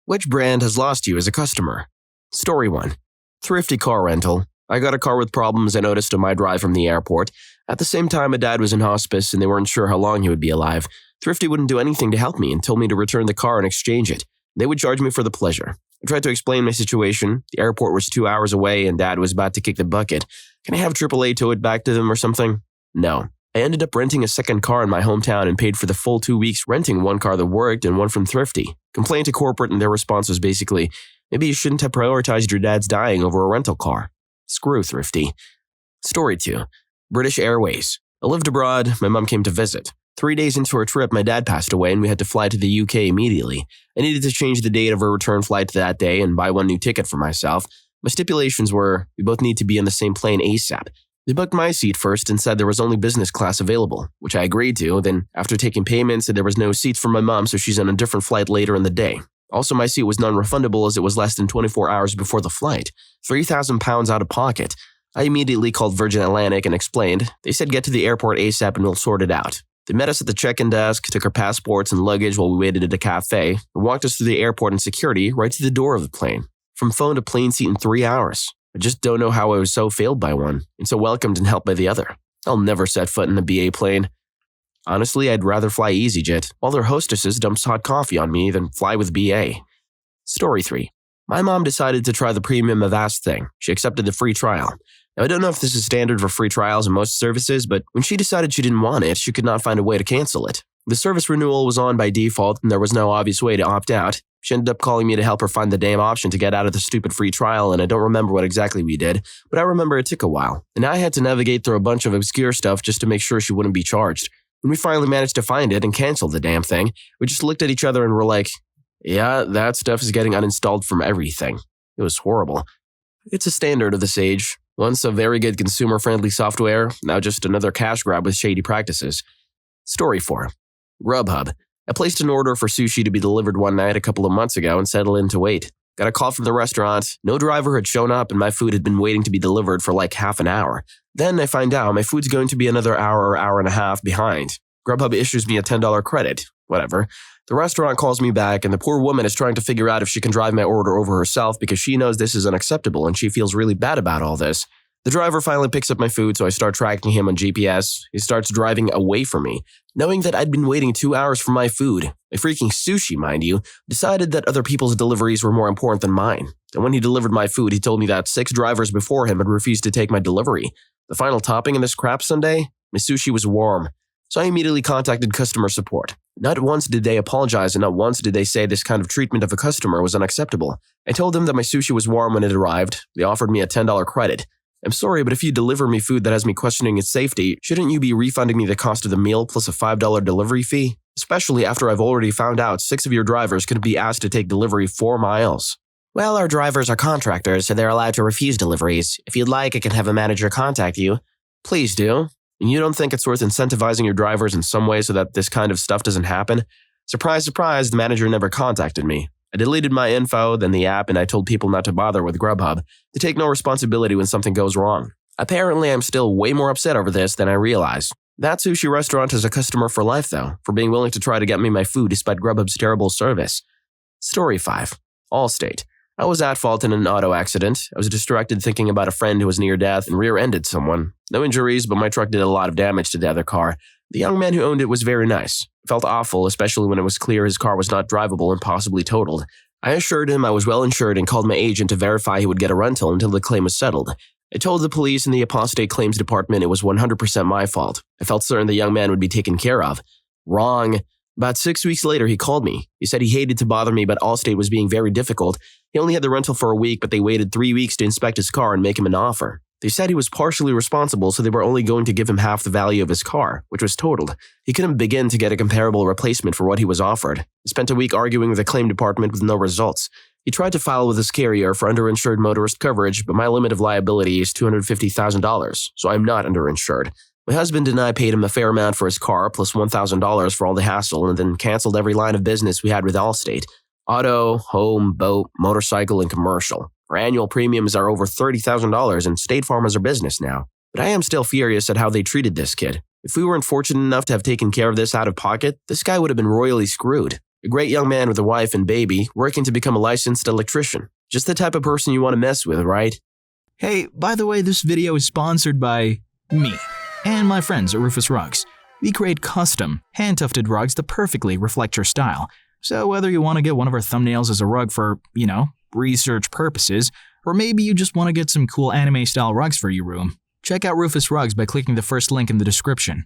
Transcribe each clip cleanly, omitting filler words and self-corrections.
Which brand has lost you as a customer? Story 1. Thrifty car rental. I got a car with problems I noticed on my drive from the airport. At the same time, my dad was in hospice and they weren't sure how long he would be alive. Thrifty wouldn't do anything to help me and told me to return the car and exchange it. They would charge me for the pleasure. I tried to explain my situation. The airport was 2 hours away and dad was about to kick the bucket. Can I have AAA tow it back to them or something? No. I ended up renting a second car in my hometown and paid for the full 2 weeks renting one car that worked and one from Thrifty. Complained to corporate and their response was basically, maybe you shouldn't have prioritized your dad's dying over a rental car. Screw Thrifty. Story 2. British Airways. I lived abroad. My mom came to visit. 3 days into our trip, my dad passed away and we had to fly to the UK immediately. I needed to change the date of our return flight to that day and buy one new ticket for myself. My stipulations were, we both need to be on the same plane ASAP. They booked my seat first and said there was only business class available, which I agreed to. Then, after taking payment, said there was no seats for my mom, so she's on a different flight later in the day. Also, my seat was non-refundable as it was less than 24 hours before the flight. £3,000 out of pocket. I immediately called Virgin Atlantic and explained. They said get to the airport ASAP and we'll sort it out. They met us at the check-in desk, took our passports and luggage while we waited at a cafe, and walked us through the airport and security right to the door of the plane. From phone to plane seat in 3 hours. I just don't know how I was so failed by one, and so welcomed and helped by the other. I'll never set foot in a BA plane. Honestly, I'd rather fly EasyJet, while their hostesses dumps hot coffee on me than fly with BA. Story 3. My mom decided to try the premium Avast thing. She accepted the free trial. Now, I don't know if this is standard for free trials in most services, but when she decided she didn't want it, she could not find a way to cancel it. The service renewal was on by default, and there was no obvious way to opt out. She ended up calling me to help her find the damn option to get out of the stupid free trial, and I don't remember what exactly we did, but I remember it took a while, and I had to navigate through a bunch of obscure stuff just to make sure she wouldn't be charged. When we finally managed to find it and cancel the damn thing, we just looked at each other and were like, yeah, that stuff is getting uninstalled from everything. It was horrible. It's a standard of this age. Once a very good consumer-friendly software, now just another cash grab with shady practices. Story 4. GrubHub. I placed an order for sushi to be delivered one night a couple of months ago and settled in to wait. Got a call from the restaurant. No driver had shown up and my food had been waiting to be delivered for like half an hour. Then I find out my food's going to be another hour or hour and a half behind. GrubHub issues me a $10 credit. Whatever. The restaurant calls me back and the poor woman is trying to figure out if she can drive my order over herself because she knows this is unacceptable and she feels really bad about all this. The driver finally picks up my food, so I start tracking him on GPS. He starts driving away from me. Knowing that I'd been waiting 2 hours for my food, my freaking sushi, mind you, decided that other people's deliveries were more important than mine. And when he delivered my food, he told me that 6 drivers before him had refused to take my delivery. The final topping in this crap sundae? My sushi was warm. So I immediately contacted customer support. Not once did they apologize and not once did they say this kind of treatment of a customer was unacceptable. I told them that my sushi was warm when it arrived. They offered me a $10 credit. I'm sorry, but if you deliver me food that has me questioning its safety, shouldn't you be refunding me the cost of the meal plus a $5 delivery fee? Especially after I've already found out 6 of your drivers could be asked to take delivery 4 miles. Well, our drivers are contractors, so they're allowed to refuse deliveries. If you'd like, I can have a manager contact you. Please do. And you don't think it's worth incentivizing your drivers in some way so that this kind of stuff doesn't happen? Surprise, surprise, the manager never contacted me. I deleted my info, then the app, and I told people not to bother with GrubHub, to take no responsibility when something goes wrong. Apparently, I'm still way more upset over this than I realized. That sushi restaurant is a customer for life, though, for being willing to try to get me my food despite GrubHub's terrible service. Story 5. Allstate. I was at fault in an auto accident. I was distracted thinking about a friend who was near death and rear-ended someone. No injuries, but my truck did a lot of damage to the other car. The young man who owned it was very nice. It felt awful, especially when it was clear his car was not drivable and possibly totaled. I assured him I was well insured and called my agent to verify he would get a rental until the claim was settled. I told the police and the apostate claims department it was 100% my fault. I felt certain the young man would be taken care of. Wrong. About 6 weeks later, he called me. He said he hated to bother me, but Allstate was being very difficult. He only had the rental for a week, but they waited 3 weeks to inspect his car and make him an offer. They said he was partially responsible, so they were only going to give him half the value of his car, which was totaled. He couldn't begin to get a comparable replacement for what he was offered. He spent a week arguing with the claim department with no results. He tried to file with his carrier for underinsured motorist coverage, but my limit of liability is $250,000, so I'm not underinsured. My husband and I paid him a fair amount for his car, plus $1,000 for all the hassle, and then canceled every line of business we had with Allstate. Auto, home, boat, motorcycle, and commercial. Our annual premiums are over $30,000 and State Farm is our business now. But I am still furious at how they treated this kid. If we weren't fortunate enough to have taken care of this out of pocket, this guy would have been royally screwed. A great young man with a wife and baby, working to become a licensed electrician. Just the type of person you want to mess with, right? Hey, by the way, this video is sponsored by me and my friends at Rufus Rugs. We create custom, hand-tufted rugs that perfectly reflect your style. So whether you want to get one of our thumbnails as a rug for, research purposes, or maybe you just want to get some cool anime-style rugs for your room, check out Rufus Rugs by clicking the first link in the description.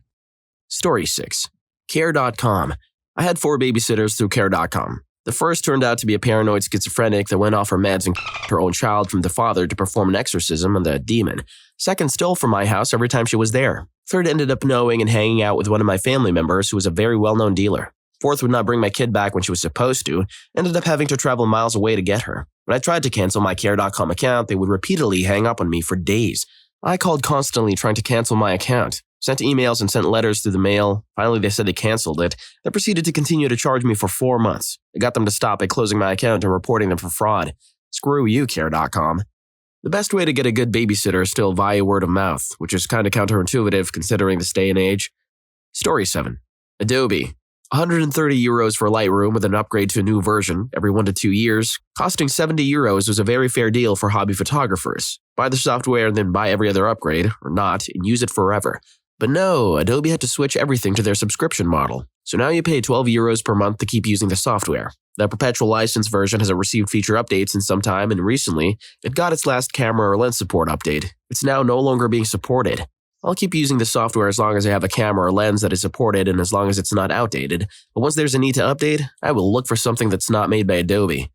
Story 6. Care.com. I had 4 babysitters through Care.com. The first turned out to be a paranoid schizophrenic that went off her meds and her own child from the father to perform an exorcism on the demon. Second stole from my house every time she was there. Third ended up knowing and hanging out with one of my family members who was a very well-known dealer. Fourth would not bring my kid back when she was supposed to, ended up having to travel miles away to get her. When I tried to cancel my Care.com account, they would repeatedly hang up on me for days. I called constantly trying to cancel my account. Sent emails and sent letters through the mail. Finally, they said they canceled it. They proceeded to continue to charge me for 4 months. I got them to stop by closing my account and reporting them for fraud. Screw you, Care.com. The best way to get a good babysitter is still via word of mouth, which is kind of counterintuitive considering this day and age. Story 7. Adobe. 130 euros for Lightroom with an upgrade to a new version every 1 to 2 years. Costing 70 euros was a very fair deal for hobby photographers. Buy the software and then buy every other upgrade, or not, and use it forever. But no, Adobe had to switch everything to their subscription model. So now you pay 12 euros per month to keep using the software. The perpetual license version hasn't received feature updates in some time, and recently, it got its last camera or lens support update. It's now no longer being supported. I'll keep using the software as long as I have a camera or lens that is supported and as long as it's not outdated. But once there's a need to update, I will look for something that's not made by Adobe.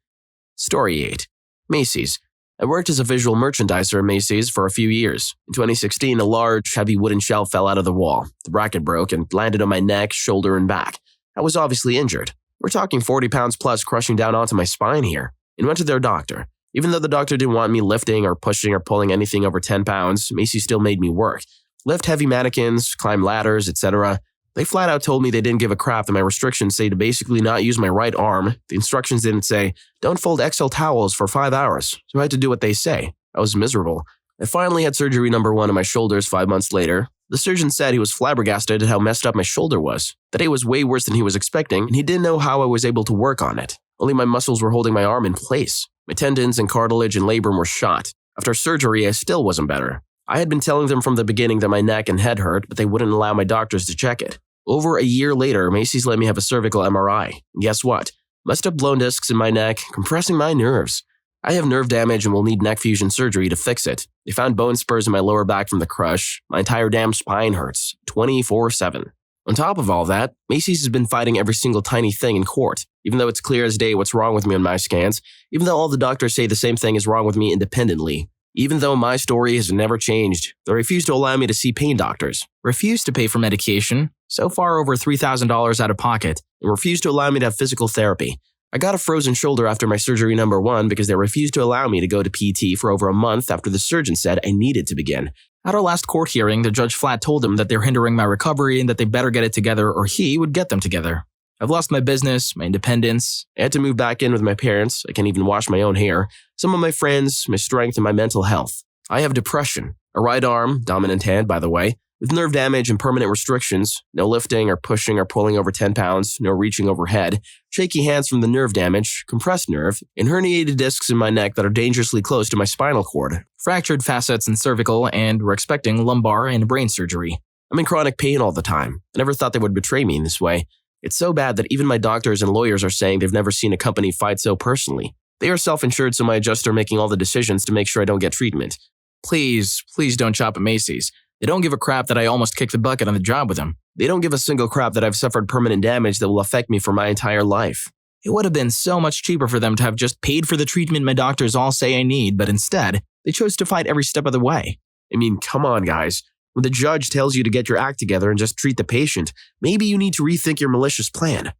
Story 8. Macy's. I worked as a visual merchandiser at Macy's for a few years. In 2016, a large, heavy wooden shelf fell out of the wall. The bracket broke and landed on my neck, shoulder, and back. I was obviously injured. We're talking 40 pounds plus crushing down onto my spine here. And went to their doctor. Even though the doctor didn't want me lifting or pushing or pulling anything over 10 pounds, Macy's still made me work. Lift heavy mannequins, climb ladders, etc. They flat out told me they didn't give a crap that my restrictions say to basically not use my right arm. The instructions didn't say, don't fold XL towels for 5 hours, so I had to do what they say. I was miserable. I finally had surgery number 1 on my shoulders 5 months later. The surgeon said he was flabbergasted at how messed up my shoulder was, that it was way worse than he was expecting, and he didn't know how I was able to work on it. Only my muscles were holding my arm in place. My tendons and cartilage and labrum were shot. After surgery, I still wasn't better. I had been telling them from the beginning that my neck and head hurt, but they wouldn't allow my doctors to check it. Over a year later, Macy's let me have a cervical MRI. And guess what? Messed up blown discs in my neck, compressing my nerves. I have nerve damage and will need neck fusion surgery to fix it. They found bone spurs in my lower back from the crush. My entire damn spine hurts, 24/7. On top of all that, Macy's has been fighting every single tiny thing in court, even though it's clear as day what's wrong with me on my scans, even though all the doctors say the same thing is wrong with me independently. Even though my story has never changed, they refuse to allow me to see pain doctors, refuse to pay for medication, so far over $3,000 out of pocket, and refuse to allow me to have physical therapy. I got a frozen shoulder after my surgery number 1 because they refused to allow me to go to PT for over a month after the surgeon said I needed to begin. At our last court hearing, the judge flat told them that they're hindering my recovery and that they better get it together or he would get them together. I've lost my business, my independence. I had to move back in with my parents. I can't even wash my own hair. Some of my friends, my strength, and my mental health. I have depression, a right arm, dominant hand, by the way, with nerve damage and permanent restrictions, no lifting or pushing or pulling over 10 pounds, no reaching overhead, shaky hands from the nerve damage, compressed nerve, and herniated discs in my neck that are dangerously close to my spinal cord, fractured facets in cervical, and we're expecting lumbar and brain surgery. I'm in chronic pain all the time. I never thought they would betray me in this way. It's so bad that even my doctors and lawyers are saying they've never seen a company fight so personally. They are self-insured, so my adjuster making all the decisions to make sure I don't get treatment. Please don't shop at Macy's. They don't give a crap that I almost kicked the bucket on the job with them. They don't give a single crap that I've suffered permanent damage that will affect me for my entire life. It would have been so much cheaper for them to have just paid for the treatment my doctors all say I need, but instead, they chose to fight every step of the way. I mean, come on, guys. When the judge tells you to get your act together and just treat the patient, maybe you need to rethink your malicious plan.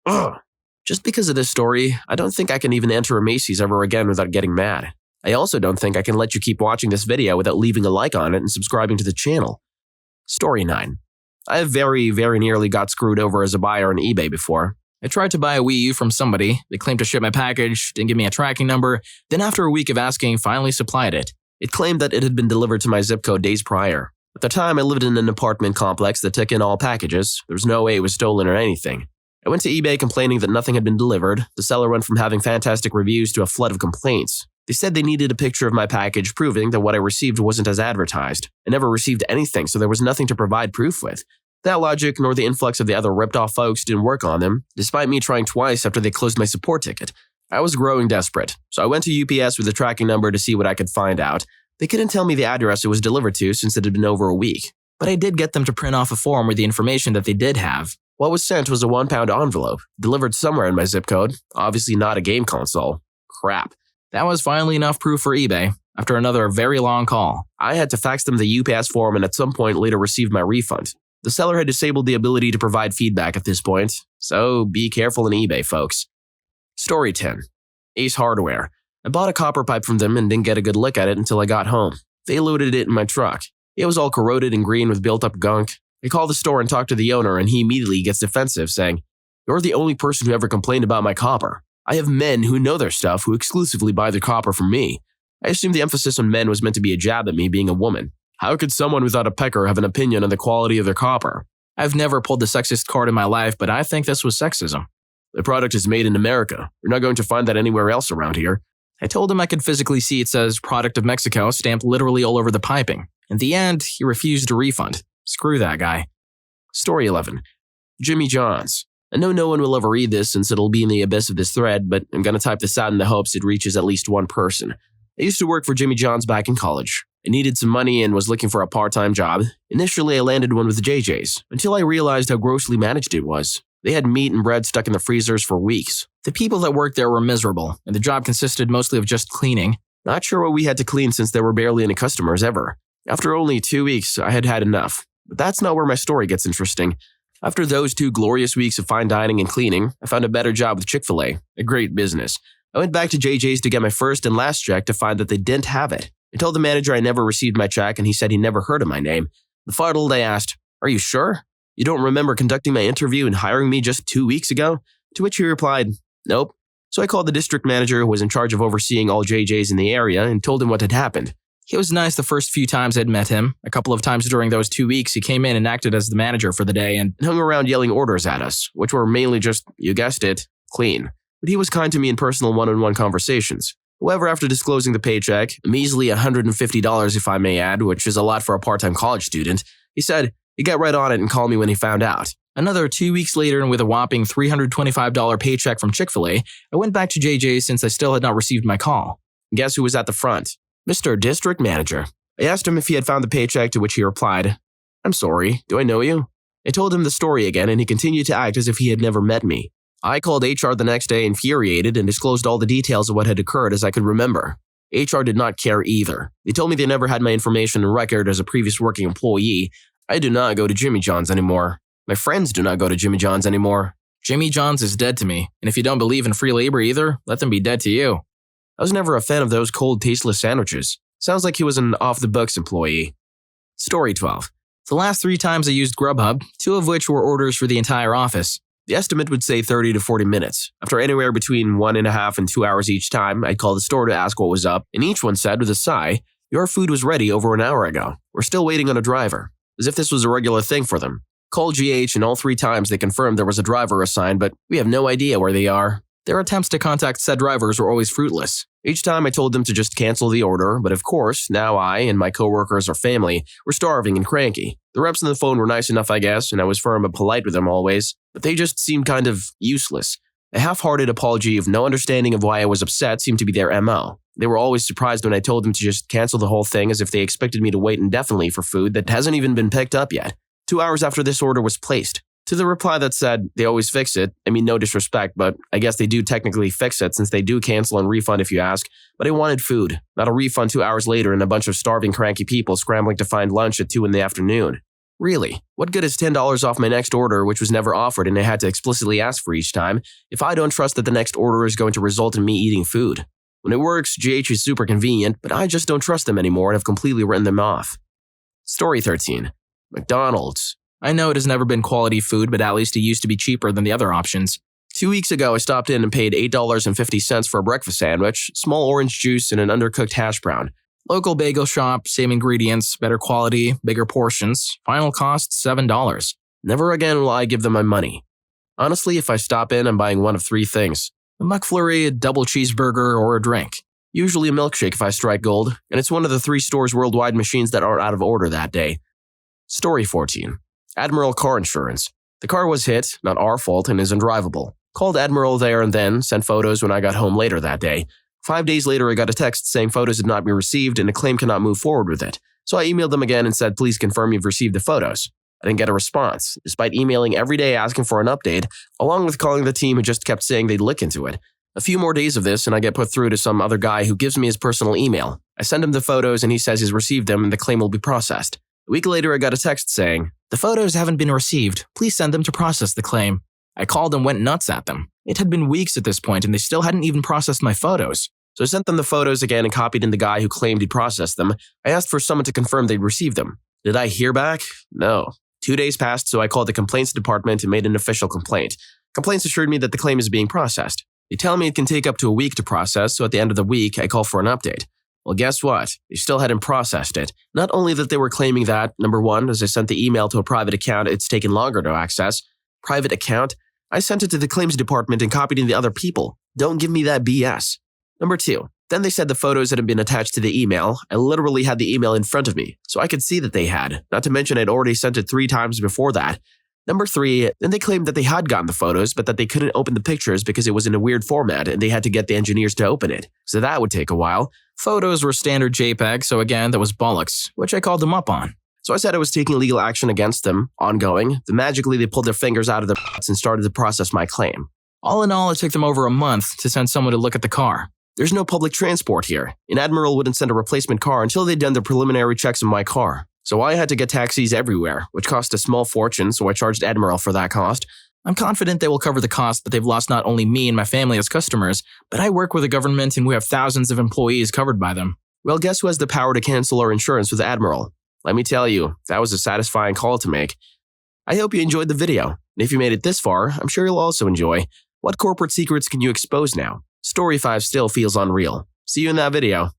Ugh. Just because of this story, I don't think I can even enter a Macy's ever again without getting mad. I also don't think I can let you keep watching this video without leaving a like on it and subscribing to the channel. Story 9. I have very nearly got screwed over as a buyer on eBay before. I tried to buy a Wii U from somebody. They claimed to ship my package, didn't give me a tracking number, then after a week of asking, finally supplied it. It claimed that it had been delivered to my zip code days prior. At the time, I lived in an apartment complex that took in all packages. There was no way it was stolen or anything. I went to eBay complaining that nothing had been delivered. The seller went from having fantastic reviews to a flood of complaints. They said they needed a picture of my package proving that what I received wasn't as advertised. I never received anything, so there was nothing to provide proof with. That logic nor the influx of the other ripped-off folks didn't work on them, despite me trying twice after they closed my support ticket. I was growing desperate, so I went to UPS with a tracking number to see what I could find out. They couldn't tell me the address it was delivered to since it had been over a week. But I did get them to print off a form with the information that they did have. What was sent was a 1-pound envelope, delivered somewhere in my zip code, obviously not a game console. Crap. That was finally enough proof for eBay, after another very long call. I had to fax them the UPS form and at some point later received my refund. The seller had disabled the ability to provide feedback at this point, so be careful in eBay, folks. Story 10. Ace Hardware. I bought a copper pipe from them and didn't get a good look at it until I got home. They loaded it in my truck. It was all corroded and green with built-up gunk. I called the store and talked to the owner, and he immediately gets defensive, saying, "You're the only person who ever complained about my copper. I have men who know their stuff who exclusively buy their copper from me." I assumed the emphasis on men was meant to be a jab at me being a woman. How could someone without a pecker have an opinion on the quality of their copper? I've never pulled the sexist card in my life, but I think this was sexism. The product is made in America. You're not going to find that anywhere else around here. I told him I could physically see it says product of Mexico stamped literally all over the piping. In the end, he refused a refund. Screw that guy. Story 11. Jimmy John's. I know no one will ever read this since it'll be in the abyss of this thread, but I'm gonna type this out in the hopes it reaches at least one person. I used to work for Jimmy John's back in college. I needed some money and was looking for a part-time job. Initially, I landed one with JJ's, until I realized how grossly managed it was. They had meat and bread stuck in the freezers for weeks. The people that worked there were miserable, and the job consisted mostly of just cleaning. Not sure what we had to clean since there were barely any customers ever. After only 2 weeks, I had had enough. But that's not where my story gets interesting. After those 2 glorious weeks of fine dining and cleaning, I found a better job with Chick-fil-A, a great business. I went back to JJ's to get my first and last check to find that they didn't have it. I told the manager I never received my check and he said he never heard of my name. Befuddled, I asked, "Are you sure? You don't remember conducting my interview and hiring me just 2 weeks ago?" To which he replied, "Nope." So I called the district manager who was in charge of overseeing all JJ's in the area and told him what had happened. He was nice the first few times I'd met him. A couple of times during those 2 weeks, he came in and acted as the manager for the day and hung around yelling orders at us, which were mainly just, you guessed it, clean. But he was kind to me in personal one-on-one conversations. However, after disclosing the paycheck, a measly $150 if I may add, which is a lot for a part-time college student, he said he'd get right on it and call me when he found out. Another 2 weeks later, and with a whopping $325 paycheck from Chick-fil-A, I went back to JJ's since I still had not received my call. Guess who was at the front? Mr. District Manager. I asked him if he had found the paycheck, to which he replied, "I'm sorry, do I know you?" I told him the story again, and he continued to act as if he had never met me. I called HR the next day infuriated and disclosed all the details of what had occurred as I could remember. HR did not care either. They told me they never had my information and record as a previous working employee. I do not go to Jimmy John's anymore. My friends do not go to Jimmy John's anymore. Jimmy John's is dead to me, and if you don't believe in free labor either, let them be dead to you. I was never a fan of those cold, tasteless sandwiches. Sounds like he was an off-the-books employee. Story 12. The last 3 times I used GrubHub, 2 of which were orders for the entire office. The estimate would say 30 to 40 minutes. After anywhere between 1.5 and 2 hours each time, I'd call the store to ask what was up, and each one said with a sigh, "Your food was ready over an hour ago. We're still waiting on a driver." As if this was a regular thing for them. Called GH and all 3 times they confirmed there was a driver assigned, but we have no idea where they are. Their attempts to contact said drivers were always fruitless. Each time I told them to just cancel the order, but of course, now I and my coworkers or family were starving and cranky. The reps on the phone were nice enough, I guess, and I was firm and polite with them always, but they just seemed kind of useless. A half-hearted apology of no understanding of why I was upset seemed to be their MO. They were always surprised when I told them to just cancel the whole thing as if they expected me to wait indefinitely for food that hasn't even been picked up yet. 2 hours after this order was placed. To the reply that said, they always fix it, I mean no disrespect, but I guess they do technically fix it since they do cancel and refund if you ask, but I wanted food, not a refund 2 hours later and a bunch of starving cranky people scrambling to find lunch at 2 in the afternoon. Really, what good is $10 off my next order which was never offered and I had to explicitly ask for each time, if I don't trust that the next order is going to result in me eating food? When it works, GH is super convenient, but I just don't trust them anymore and have completely written them off. Story 13. McDonald's. I know it has never been quality food, but at least it used to be cheaper than the other options. 2 weeks ago, I stopped in and paid $8.50 for a breakfast sandwich, small orange juice, and an undercooked hash brown. Local bagel shop, same ingredients, better quality, bigger portions. Final cost, $7. Never again will I give them my money. Honestly, if I stop in, I'm buying one of three things: a McFlurry, a double cheeseburger, or a drink. Usually a milkshake if I strike gold, and it's one of the 3 stores worldwide machines that aren't out of order that day. Story 14. Admiral Car Insurance. The car was hit, not our fault, and is undrivable. Called Admiral there and then, sent photos when I got home later that day. 5 days later, I got a text saying photos had not been received and a claim cannot move forward with it. So I emailed them again and said, please confirm you've received the photos. I didn't get a response, despite emailing every day asking for an update, along with calling the team who just kept saying they'd look into it. A few more days of this and I get put through to some other guy who gives me his personal email. I send him the photos and he says he's received them and the claim will be processed. A week later, I got a text saying, the photos haven't been received. Please send them to process the claim. I called and went nuts at them. It had been weeks at this point and they still hadn't even processed my photos. So I sent them the photos again and copied in the guy who claimed he'd processed them. I asked for someone to confirm they'd received them. Did I hear back? No. 2 days passed, so I called the complaints department and made an official complaint. Complaints assured me that the claim is being processed. They tell me it can take up to a week to process, so at the end of the week, I call for an update. Well, guess what? They still hadn't processed it. Not only that they were claiming that, number one, as I sent the email to a private account, it's taken longer to access. Private account? I sent it to the claims department and copied in the other people. Don't give me that BS. Number two, then they said the photos hadn't been attached to the email. I literally had the email in front of me, so I could see that they had. Not to mention I'd already sent it 3 times before that. Number 3, then they claimed that they had gotten the photos, but that they couldn't open the pictures because it was in a weird format and they had to get the engineers to open it. So that would take a while. Photos were standard JPEG, so again, that was bollocks, which I called them up on. So I said I was taking legal action against them, ongoing. Then magically they pulled their fingers out of their butts and started to process my claim. All in all, it took them over a month to send someone to look at the car. There's no public transport here, and Admiral wouldn't send a replacement car until they'd done their preliminary checks on my car. So I had to get taxis everywhere, which cost a small fortune, so I charged Admiral for that cost. I'm confident they will cover the cost, but they've lost not only me and my family as customers, but I work with a government and we have thousands of employees covered by them. Well, guess who has the power to cancel our insurance with Admiral? Let me tell you, that was a satisfying call to make. I hope you enjoyed the video, and if you made it this far, I'm sure you'll also enjoy. What corporate secrets can you expose now? Story 5 still feels unreal. See you in that video.